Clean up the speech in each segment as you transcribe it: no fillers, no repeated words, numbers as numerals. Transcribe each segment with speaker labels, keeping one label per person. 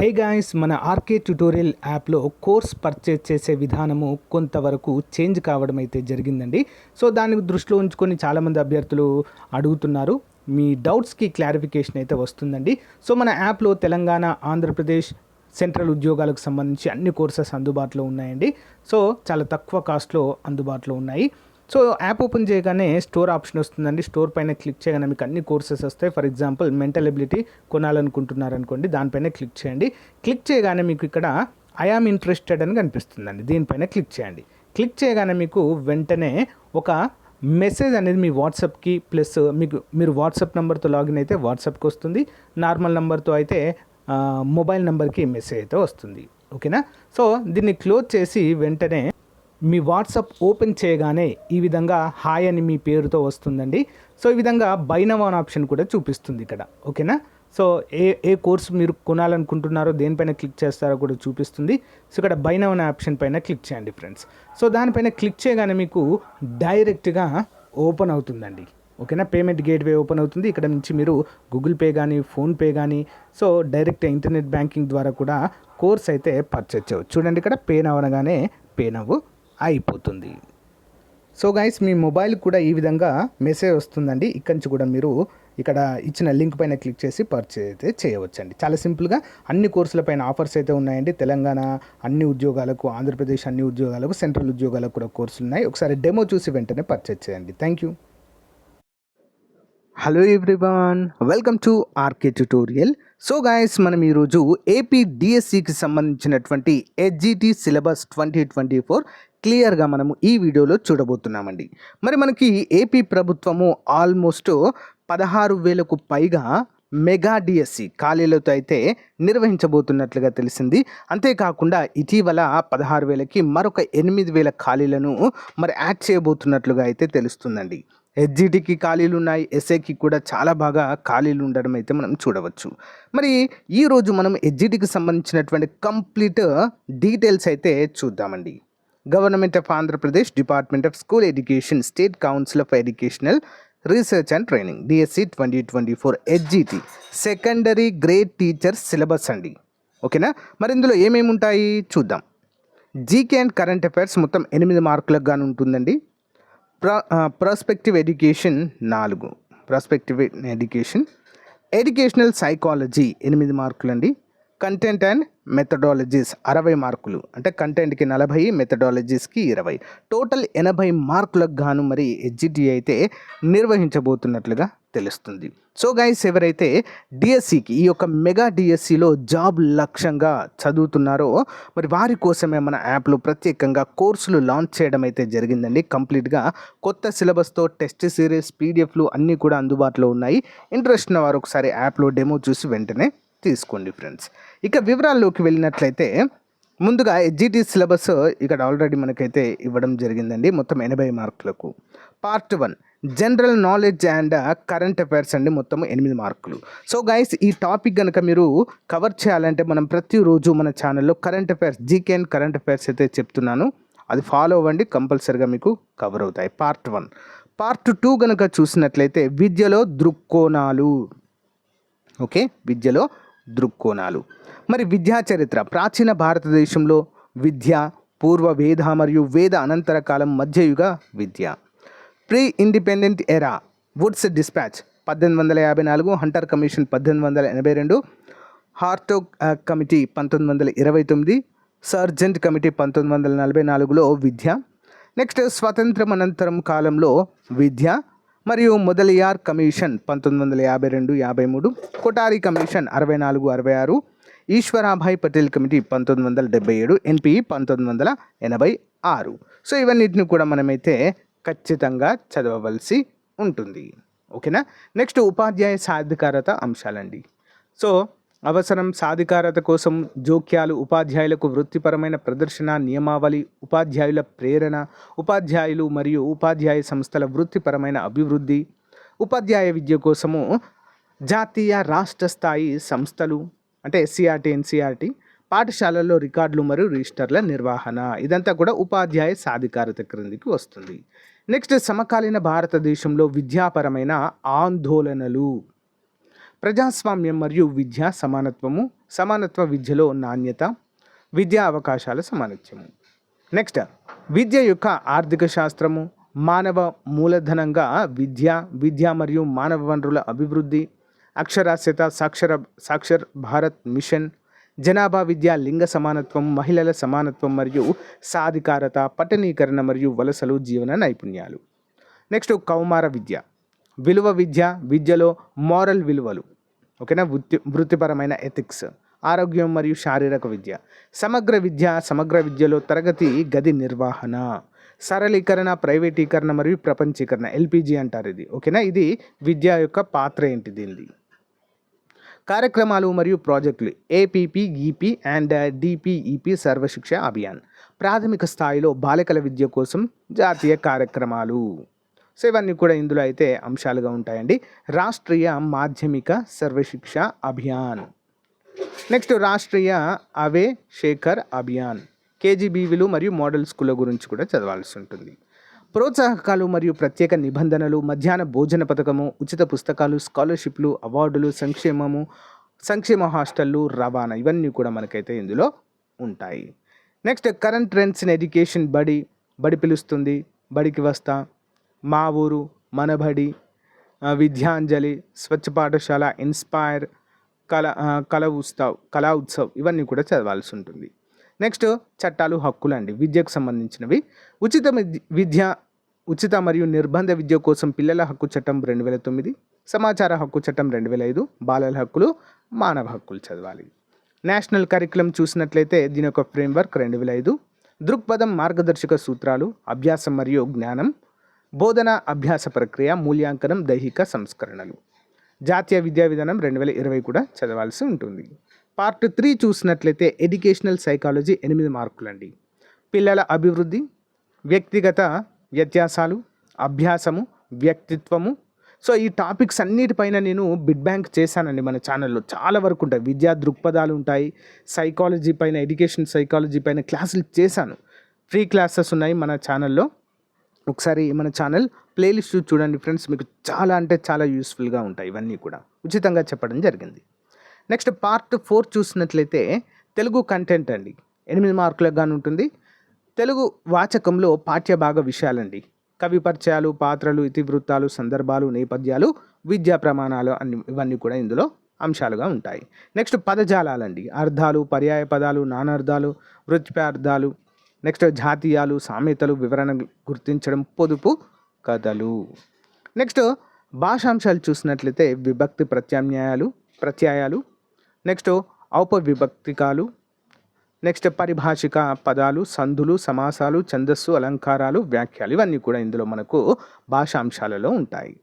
Speaker 1: Hey guys, మన RK tutorial యాప్లో course purchase చేసే విధానము కొంతవరకు చేంజ్ కావడం అయితే జరిగిందండి. సో దాన్ని దృష్టిలో ఉంచుకొని చాలామంది అభ్యర్థులు అడుగుతున్నారు. మీ డౌట్స్కి క్లారిఫికేషన్ అయితే వస్తుందండి. సో మన యాప్లో తెలంగాణ, ఆంధ్రప్రదేశ్ సెంట్రల్ ఉద్యోగాలకు సంబంధించి అన్ని కోర్సెస్ అందుబాటులో ఉన్నాయండి. సో చాలా తక్కువ కాస్ట్లో అందుబాటులో ఉన్నాయి. సో యాప్ ఓపెన్ చేయగానే స్టోర్ ఆప్షన్ వస్తుందండి. స్టోర్ పైన క్లిక్ చేయగానే మీకు అన్ని కోర్సెస్ వస్తాయి. ఫర్ ఎగ్జాంపుల్ మెంటల్ ఎబిలిటీ కొనాలనుకుంటున్నారనుకోండి, దానిపైన క్లిక్ చేయండి. క్లిక్ చేయగానే మీకు ఇక్కడ ఐ ఆమ్ ఇంట్రెస్టెడ్ అని కనిపిస్తుందండి. దీనిపైన క్లిక్ చేయండి. క్లిక్ చేయగానే మీకు వెంటనే ఒక మెసేజ్ అనేది మీ వాట్సాప్కి ప్లస్ మీరు వాట్సాప్ నెంబర్తో లాగిన్ అయితే వాట్సాప్కి వస్తుంది. నార్మల్ నెంబర్తో అయితే మొబైల్ నెంబర్కి మెసేజ్ అయితే వస్తుంది. ఓకేనా? సో దీన్ని క్లోజ్ చేసి వెంటనే మీ వాట్సాప్ ఓపెన్ చేయగానే ఈ విధంగా హాయ్ అని మీ పేరుతో వస్తుందండి. సో ఈ విధంగా బై నౌ అనే ఆప్షన్ కూడా చూపిస్తుంది ఇక్కడ. ఓకేనా? సో ఏ కోర్స్ మీరు కొనాలనుకుంటున్నారో దేనిపైన క్లిక్ చేస్తారో కూడా చూపిస్తుంది. సో ఇక్కడ బై నౌ అనే ఆప్షన్ పైన క్లిక్ చేయండి ఫ్రెండ్స్. సో దానిపైన క్లిక్ చేయగానే మీకు డైరెక్ట్గా ఓపెన్ అవుతుందండి. ఓకేనా? పేమెంట్ గేట్వే ఓపెన్ అవుతుంది. ఇక్కడ నుంచి మీరు గూగుల్ పే కానీ, ఫోన్పే కానీ, సో డైరెక్ట్ ఇంటర్నెట్ బ్యాంకింగ్ ద్వారా కూడా కోర్స్ అయితే పర్చేజ్ చేయవచ్చు. చూడండి, ఇక్కడ పే నౌ అనగానే పే నౌ అయిపోతుంది. సో గైస్, మీ మొబైల్ కూడా ఈ విధంగా మెసేజ్ వస్తుందండి. ఇక్కడి నుంచి కూడా మీరు ఇక్కడ ఇచ్చిన లింక్ పైన క్లిక్ చేసి పర్చేజ్ అయితే చేయవచ్చండి. చాలా సింపుల్గా అన్ని కోర్సుల పైన ఆఫర్స్ అయితే ఉన్నాయండి. తెలంగాణ అన్ని ఉద్యోగాలకు, ఆంధ్రప్రదేశ్ అన్ని ఉద్యోగాలకు, సెంట్రల్ ఉద్యోగాలకు కూడా కోర్సులు ఉన్నాయి. ఒకసారి డెమో చూసి వెంటనే పర్చేజ్ చేయండి. Thank you. Hello everyone, welcome to RK tutorial. So guys, మనం ఈరోజు ఏపీ డిఎస్సికి సంబంధించినటువంటి హెచ్జిటి సిలబస్ 2024 క్లియర్గా మనము ఈ వీడియోలో చూడబోతున్నామండి. మరి మనకి ఏపీ ప్రభుత్వము ఆల్మోస్ట్ 16,000కు పైగా మెగా డిఎస్సి ఖాళీలతో అయితే నిర్వహించబోతున్నట్లుగా తెలిసింది. అంతేకాకుండా ఇటీవల 16,000కి మరొక 8,000 ఖాళీలను మరి యాడ్ చేయబోతున్నట్లుగా అయితే తెలుస్తుందండి. హెచ్జిటికి ఖాళీలు ఉన్నాయి, ఎస్ఏకి కూడా చాలా బాగా ఖాళీలు ఉండడం అయితే మనం చూడవచ్చు. మరి ఈరోజు మనం హెచ్జిటికి సంబంధించినటువంటి కంప్లీట్ డీటెయిల్స్ అయితే చూద్దామండి. Government of Andhra Pradesh, department of school education, state council of educational research and training, DSC 2024 HGT secondary grade teacher syllabus అండి. ఓకేనా? మరి ఇందులో ఏమేమి ఉంటాయి చూద్దాం. జీకే అండ్ కరెంట్ అఫైర్స్ మొత్తం 8 మార్కులకు గాను ఉంటుందండి. Prospective education 4, prospective education, educational psychology 8 మార్కులండి. కంటెంట్ అండ్ మెథడాలజీస్ 60 మార్కులు, అంటే కంటెంట్కి 40, మెథడాలజీస్కి 20, టోటల్ 80 మార్కులకు గాను మరి హెచ్జిటి అయితే నిర్వహించబోతున్నట్లుగా తెలుస్తుంది. సో గైస్, ఎవరైతే డిఎస్సికి ఈ యొక్క మెగా డిఎస్సిలో జాబ్ లక్ష్యంగా చదువుతున్నారో మరి వారి కోసమే మన యాప్లో ప్రత్యేకంగా కోర్సులు లాంచ్ చేయడం అయితే జరిగిందండి. కంప్లీట్గా కొత్త సిలబస్తో టెస్ట్ సిరీస్, పీడిఎఫ్లు అన్నీ కూడా అందుబాటులో ఉన్నాయి. ఇంట్రెస్ట్ ఉన్న వారు ఒకసారి యాప్లో డెమో చూసి వెంటనే తీసుకోండి ఫ్రెండ్స్. ఇక వివరాల్లోకి వెళ్ళినట్లయితే ముందుగా హెచ్జిటి సిలబస్ ఇక్కడ ఆల్రెడీ మనకైతే ఇవ్వడం జరిగిందండి. మొత్తం 80 మార్కులకు. Part 1 general knowledge and current affairs అండి, మొత్తం 8 మార్కులు. సో గైస్, ఈ టాపిక్ కనుక మీరు కవర్ చేయాలంటే మనం ప్రతిరోజు మన ఛానల్లో current affairs, GK and current affairs అయితే చెప్తున్నాను. అది ఫాలో అవ్వండి, కంపల్సరిగా మీకు కవర్ అవుతాయి. పార్ట్ 1. పార్ట్ 2 కనుక చూసినట్లయితే విద్యలో దృక్కోణాలు. ఓకే, విద్యలో దృక్కోణాలు. మరి విద్యా చరిత్ర, ప్రాచీన భారతదేశంలో విద్య, పూర్వ వేద మరియు వేద అనంతర కాలం, మధ్యయుగ విద్య. Pre independent era, Wood's dispatch 1854, Hunter commission 1882, Hartog committee 1929, Sargent committee 1944లో విద్య. నెక్స్ట్ స్వతంత్రం అనంతరం కాలంలో విద్య మరియు Mudaliar commission 1952-53, Kothari commission 64-66, Ishwarbhai Patel committee 1977, NPE 1986. So ఇవన్నిటిని కూడా మనమైతే ఖచ్చితంగా చదవవలసి ఉంటుంది. ఓకేనా? నెక్స్ట్ ఉపాధ్యాయ సాధికారత అంశాలండి. సో అవసరం, సాధికారత కోసం జోక్యాలు, ఉపాధ్యాయులకు వృత్తిపరమైన ప్రదర్శన, నియమావళి, ఉపాధ్యాయుల ప్రేరణ, ఉపాధ్యాయులు మరియు ఉపాధ్యాయ సంస్థల వృత్తిపరమైన అభివృద్ధి, ఉపాధ్యాయ విద్య కోసము జాతీయ, రాష్ట్ర స్థాయి సంస్థలు అంటే ఎస్సీఆర్టీ, ఎన్సీఆర్టీ, పాఠశాలల్లో రికార్డులు మరియు రిజిస్టర్ల నిర్వహణ, ఇదంతా కూడా ఉపాధ్యాయ సాధికారత క్రిందికి వస్తుంది. నెక్స్ట్ సమకాలీన భారతదేశంలో విద్యాపరమైన ఆందోళనలు, ప్రజాస్వామ్యం మరియు విద్యా సమానత్వము, సమానత్వ విద్యలో నాణ్యత, విద్యా అవకాశాల సమానత్వము. నెక్స్ట్ విద్య యొక్క ఆర్థిక శాస్త్రము, మానవ మూలధనంగా విద్య మరియు మానవ వనరుల అభివృద్ధి, అక్షరాస్యత, సాక్షర్ భారత్ మిషన్, జనాభా విద్య, లింగ సమానత్వం, మహిళల సమానత్వం మరియు సాధికారత, పట్టణీకరణ మరియు వలసలు, జీవన నైపుణ్యాలు. నెక్స్ట్ కౌమార విద్య, విలువ విద్య, విద్యలో మోరల్ విలువలు, ఓకేనా, వృత్తిపరమైన ఎథిక్స్, ఆరోగ్యం మరియు శారీరక విద్య. సమగ్ర విద్యలో తరగతి గది నిర్వహణ, సరళీకరణ, ప్రైవేటీకరణ మరియు ప్రపంచీకరణ, ఎల్పిజి అంటారు ఇది, ఓకేనా. ఇది విద్య యొక్క పాత్ర ఏంటి దీనిది. కార్యక్రమాలు మరియు ప్రాజెక్టులు APP, EP and DPEP Sarva Shiksha Abhiyan. ప్రాథమిక స్థాయిలో బాలికల విద్య కోసం జాతీయ కార్యక్రమాలు. సో ఇవన్నీ కూడా ఇందులో అయితే అంశాలుగా ఉంటాయండి. రాష్ట్రీయ మాధ్యమిక సర్వశిక్ష అభియాన్. నెక్స్ట్ రాష్ట్రీయ అవే శేఖర్ అభియాన్. కేజీబీవీలు మరియు మోడల్ స్కూళ్ళ గురించి కూడా చదవాల్సి ఉంటుంది. ప్రోత్సాహకాలు మరియు ప్రత్యేక నిబంధనలు, మధ్యాహ్న భోజన పథకము, ఉచిత పుస్తకాలు, స్కాలర్షిప్లు, అవార్డులు, సంక్షేమ హాస్టళ్ళు, రవాణా, ఇవన్నీ కూడా మనకైతే ఇందులో ఉంటాయి. Next current trends in education. బడి పిలుస్తుంది, బడికి వస్తా, మా ఊరు, మన బడి, విద్యాంజలి, స్వచ్ఛ పాఠశాల, ఇన్స్పైర్, కళా ఉత్సవ్, ఇవన్నీ కూడా చదవాల్సి ఉంటుంది. నెక్స్ట్ చట్టాలు, హక్కులు అండి, విద్యకు సంబంధించినవి. ఉచిత మరియు నిర్బంధ విద్య కోసం పిల్లల హక్కు చట్టం 2009, సమాచార హక్కు చట్టం 2005, బాలల హక్కులు, మానవ హక్కులు చదవాలి. నేషనల్ కరికులం చూసినట్లయితే దీని యొక్క ఫ్రేమ్వర్క్ 2005. దృక్పథం, మార్గదర్శక సూత్రాలు, అభ్యాసం మరియు జ్ఞానం, బోధన అభ్యాస ప్రక్రియ, మూల్యాంకనం, దైహిక సంస్కరణలు. జాతీయ విద్యా విధానం 2020 కూడా చదవాల్సి ఉంటుంది. పార్ట్ 3 చూసినట్లయితే ఎడ్యుకేషనల్ సైకాలజీ, 8 మార్కులండి. పిల్లల అభివృద్ధి, వ్యక్తిగత వ్యత్యాసాలు, అభ్యాసము, వ్యక్తిత్వము. సో ఈ టాపిక్స్ అన్నిటిపైన నేను బిడ్ బ్యాంక్ చేశానండి మన ఛానల్లో. చాలా వరకు ఉంటాయి, విద్యా దృక్పథాలు ఉంటాయి, సైకాలజీ పైన, ఎడ్యుకేషన్ సైకాలజీ పైన క్లాసులు చేశాను. ఫ్రీ క్లాసెస్ ఉన్నాయి మన ఛానల్లో. ఒకసారి మన ఛానల్ ప్లేలిస్ట్ చూడండి ఫ్రెండ్స్, మీకు చాలా అంటే చాలా యూస్ఫుల్గా ఉంటాయి. ఇవన్నీ కూడా ఉచితంగా చెప్పడం జరిగింది. నెక్స్ట్ పార్ట్ 4 చూసినట్లయితే తెలుగు కంటెంట్ అండి, 8 మార్కులకు గాను ఉంటుంది. తెలుగు వాచకంలో పాఠ్యభాగ విషయాలండి, కవి పరిచయాలు, పాత్రలు, ఇతివృత్తాలు, సందర్భాలు, నేపథ్యాలు, విద్యా ప్రమాణాలు, ఇవన్నీ కూడా ఇందులో అంశాలుగా ఉంటాయి. నెక్స్ట్ పదజాలాలండి, అర్థాలు, పర్యాయ పదాలు, నానార్థాలు, వృత్యార్థాలు. నెక్స్ట్ జాతీయాలు, సామెతలు, వివరణ గుర్తించడం, పొదుపు కథలు. నెక్స్ట్ భాషాంశాలు చూసినట్లయితే విభక్తి ప్రత్యయాలు, నెక్స్ట్ ఔపవిభక్తికాలు, నెక్స్ట్ పరిభాషిక పదాలు, సంధులు, సమాసాలు, ఛందస్సు, అలంకారాలు, వ్యాఖ్యలు, ఇవన్నీ కూడా ఇందులో మనకు భాషాంశాలలో ఉంటాయి.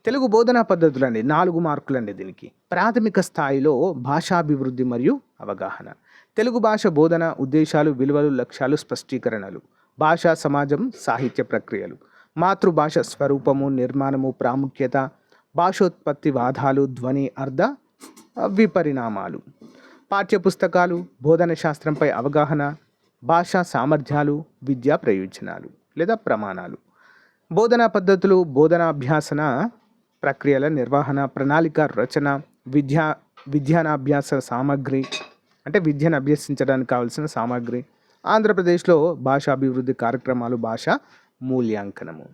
Speaker 1: తెలుగు బోధనా పద్ధతులు అండి, 4 మార్కులండి దీనికి. ప్రాథమిక స్థాయిలో భాషాభివృద్ధి మరియు అవగాహన, తెలుగు భాష బోధన, ఉద్దేశాలు, విలువలు, లక్ష్యాలు, స్పష్టీకరణలు, భాషా సమాజం, సాహిత్య ప్రక్రియలు, మాతృభాష స్వరూపము, నిర్మాణము, ప్రాముఖ్యత, భాషోత్పత్తి వాదాలు, ధ్వని, అర్థ విపరిణామాలు. పాఠ్యపుస్తకాలు, బోధన శాస్త్రంపై అవగాహన, భాషా సామర్థ్యాలు, విద్యా ప్రయోజనాలు లేదా ప్రమాణాలు. బోధనా పద్ధతులు, బోధనాభ్యాసన ప్రక్రియల నిర్వహణ, ప్రణాళిక రచన, విద్యానాభ్యాస సామగ్రి, అంటే విద్యను అభ్యసించడానికి కావాల్సిన సామగ్రి. ఆంధ్రప్రదేశ్లో భాషాభివృద్ధి కార్యక్రమాలు, భాష మూల్యాంకనము.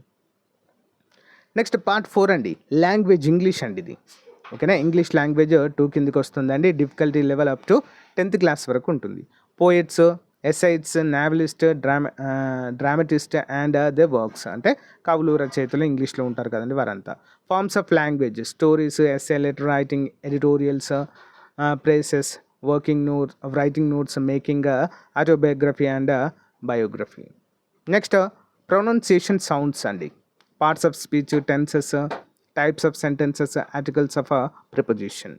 Speaker 1: నెక్స్ట్ పార్ట్ 4 అండి, లాంగ్వేజ్ ఇంగ్లీష్ అండి ఇది, ఓకేనా. ఇంగ్లీష్ లాంగ్వేజ్ 2 కిందకి వస్తుందండి. Difficulty level up to 10th class వరకు ఉంటుంది. Poets, essayists, novelist, dramatist and the works, అంటే కవులు, రచయితలు ఇంగ్లీష్లో ఉంటారు కదండి వారంతా. Forms of language, stories, essay, letter writing, editorials, precis, writing notes, making autobiography and biography. Next pronunciation sounds అండి, parts of speech, tenses, types of sentences, articles of preposition.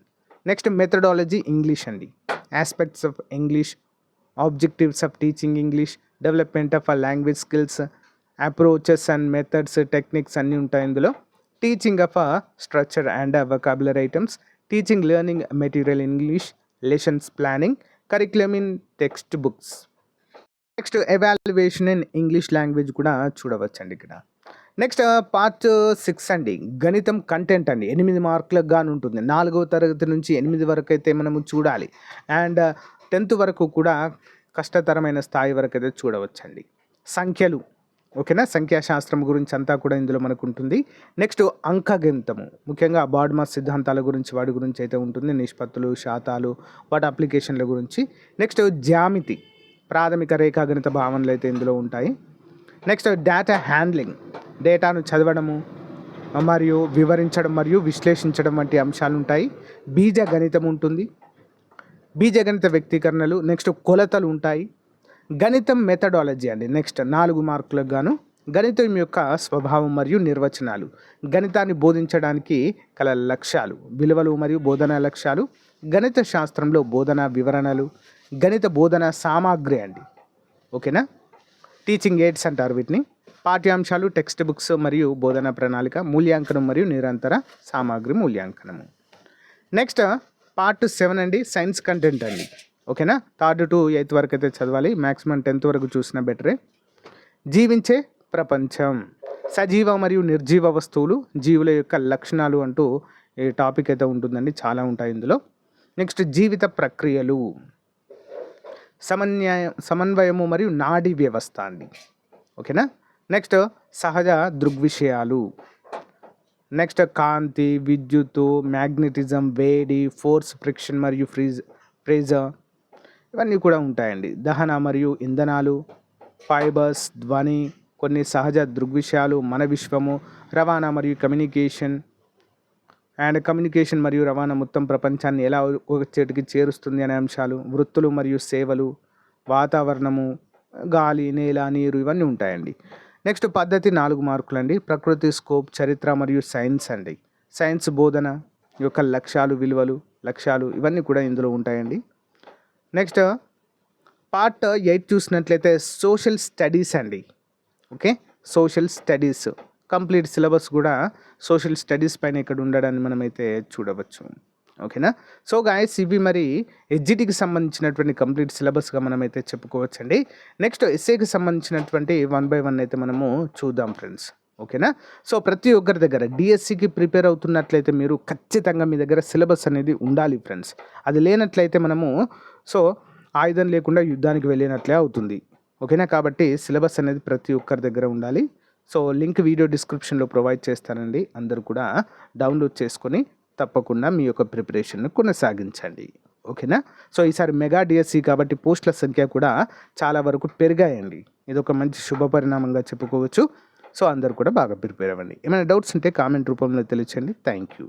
Speaker 1: Next methodology English అండి, aspects of English, objectives of teaching English, development of language skills, approaches and methods, techniques అన్నీ ఉంటాయి ఇందులో. Teaching of structure and vocabulary items, teaching learning material English, lessons planning, curriculum in text books. Next evaluation in English language కూడా చూడవచ్చండి ఇక్కడ. Next part 6 అండి, గణితం content అండి. 8 మార్కులకు గాను ఉంటుంది. 4వ తరగతి నుంచి 8 వరకు అయితే మనము చూడాలి. అండ్ 10th వరకు కూడా కష్టతరమైన స్థాయి వరకు అయితే చూడవచ్చండి. సంఖ్యలు, ఓకేనా, సంఖ్యాశాస్త్రం గురించి అంతా కూడా ఇందులో మనకు ఉంటుంది. నెక్స్ట్ అంకగణితము, ముఖ్యంగా బాడ్మాస్ సిద్ధాంతాల గురించి వాటి గురించి అయితే ఉంటుంది. నిష్పత్తులు, శాతాలు, వాటి అప్లికేషన్ల గురించి. నెక్స్ట్ జ్యామితి, ప్రాథమిక రేఖాగణిత భావనలు అయితే ఇందులో ఉంటాయి. నెక్స్ట్ డేటా హ్యాండ్లింగ్, డేటాను చదవడము మరియు వివరించడం మరియు విశ్లేషించడం వంటి అంశాలు ఉంటాయి. బీజగణితం ఉంటుంది, బీజగణిత వ్యక్తీకరణలు. నెక్స్ట్ కొలతలు ఉంటాయి. గణితం మెథడాలజీ అండి. నెక్స్ట్ 4 మార్కులకు గాను గణితం యొక్క స్వభావం మరియు నిర్వచనాలు, గణితాన్ని బోధించడానికి కల లక్ష్యాలు, విలువలు మరియు బోధనా లక్ష్యాలు, గణిత శాస్త్రంలో బోధనా వివరణలు, గణిత బోధన సామాగ్రి అండి, ఓకేనా, టీచింగ్ ఎయిడ్స్ అంటారు వీటిని. పాఠ్యాంశాలు, టెక్స్ట్ బుక్స్ మరియు బోధనా ప్రణాళిక, మూల్యాంకనం మరియు నిరంతర సామాగ్రి మూల్యాంకనము. నెక్స్ట్ పార్ట్ 7 అండి, సైన్స్ కంటెంట్ అండి, ఓకేనా. 3rd to 8th వరకు అయితే చదవాలి. మ్యాక్సిమం 10th వరకు చూసినా బెటరే. జీవించే ప్రపంచం, సజీవ మరియు నిర్జీవ వస్తువులు, జీవుల యొక్క లక్షణాలు అంటూ ఈ టాపిక్ అయితే ఉంటుందండి. చాలా ఉంటాయి ఇందులో. నెక్స్ట్ జీవిత ప్రక్రియలు, సమన్వయము మరియు నాడీ వ్యవస్థ అండి, ఓకేనా. నెక్స్ట్ సహజ దృగ్విషయాలు. నెక్స్ట్ కాంతి, విద్యుత్తు, మ్యాగ్నెటిజం, వేడి, ఫోర్స్, ఫ్రిక్షన్ మరియు ప్రెజర్, ఇవన్నీ కూడా ఉంటాయండి. దహన మరియు ఇంధనాలు, ఫైబర్స్, ధ్వని, కొన్ని సహజ దృగ్విషయాలు, మన విశ్వము, రవాణా మరియు కమ్యూనికేషన్ మరియు రవాణా మొత్తం ప్రపంచాన్ని ఎలా ఒక చెట్టుకి చేరుస్తుంది అనే అంశాలు, వృత్తులు మరియు సేవలు, వాతావరణము, గాలి, నేల, నీరు, ఇవన్నీ ఉంటాయండి. నెక్స్ట్ పద్ధతి 4 మార్కులు అండి. ప్రకృతి, స్కోప్, చరిత్ర మరియు సైన్స్ అండి. సైన్స్ బోధన యొక్క లక్ష్యాలు, విలువలు, లక్ష్యాలు, ఇవన్నీ కూడా ఇందులో ఉంటాయండి. నెక్స్ట్ పార్ట్ 8 చూసినట్లయితే సోషల్ స్టడీస్ అండి, okay. Social studies complete syllabus కూడా సోషల్ స్టడీస్ పైన ఇక్కడ ఉండడాన్ని మనమైతే చూడవచ్చు, ఓకేనా. సో గాయస్, ఇవి మరి ఎస్జిటికి సంబంధించినటువంటి కంప్లీట్ సిలబస్గా మనమైతే చెప్పుకోవచ్చండి. నెక్స్ట్ ఎస్ఏకి సంబంధించినటువంటి 1 by 1 అయితే మనము చూద్దాం ఫ్రెండ్స్, ఓకేనా. సో ప్రతి ఒక్కరి దగ్గర డిఎస్సికి ప్రిపేర్ అవుతున్నట్లయితే మీరు ఖచ్చితంగా మీ దగ్గర సిలబస్ అనేది ఉండాలి ఫ్రెండ్స్. అది లేనట్లయితే మనము సో ఆయుధం లేకుండా యుద్ధానికి వెళ్ళినట్లే అవుతుంది, ఓకేనా. కాబట్టి సిలబస్ అనేది ప్రతి ఒక్కరి దగ్గర ఉండాలి. సో లింక్ వీడియో డిస్క్రిప్షన్లో ప్రొవైడ్ చేస్తానండి. అందరూ కూడా డౌన్లోడ్ చేసుకొని తప్పకుండా మీ యొక్క ప్రిపరేషన్ను కొనసాగించండి, ఓకేనా. సో ఈసారి మెగా డిఎస్సి కాబట్టి పోస్టుల సంఖ్య కూడా చాలా వరకు పెరిగాయండి. ఇది ఒక మంచి శుభ పరిణామంగా చెప్పుకోవచ్చు. సో అందరూ కూడా బాగా ప్రిపేర్ అవ్వండి. ఏమైనా డౌట్స్ ఉంటే కామెంట్ రూపంలో తెలియచేయండి. Thank you.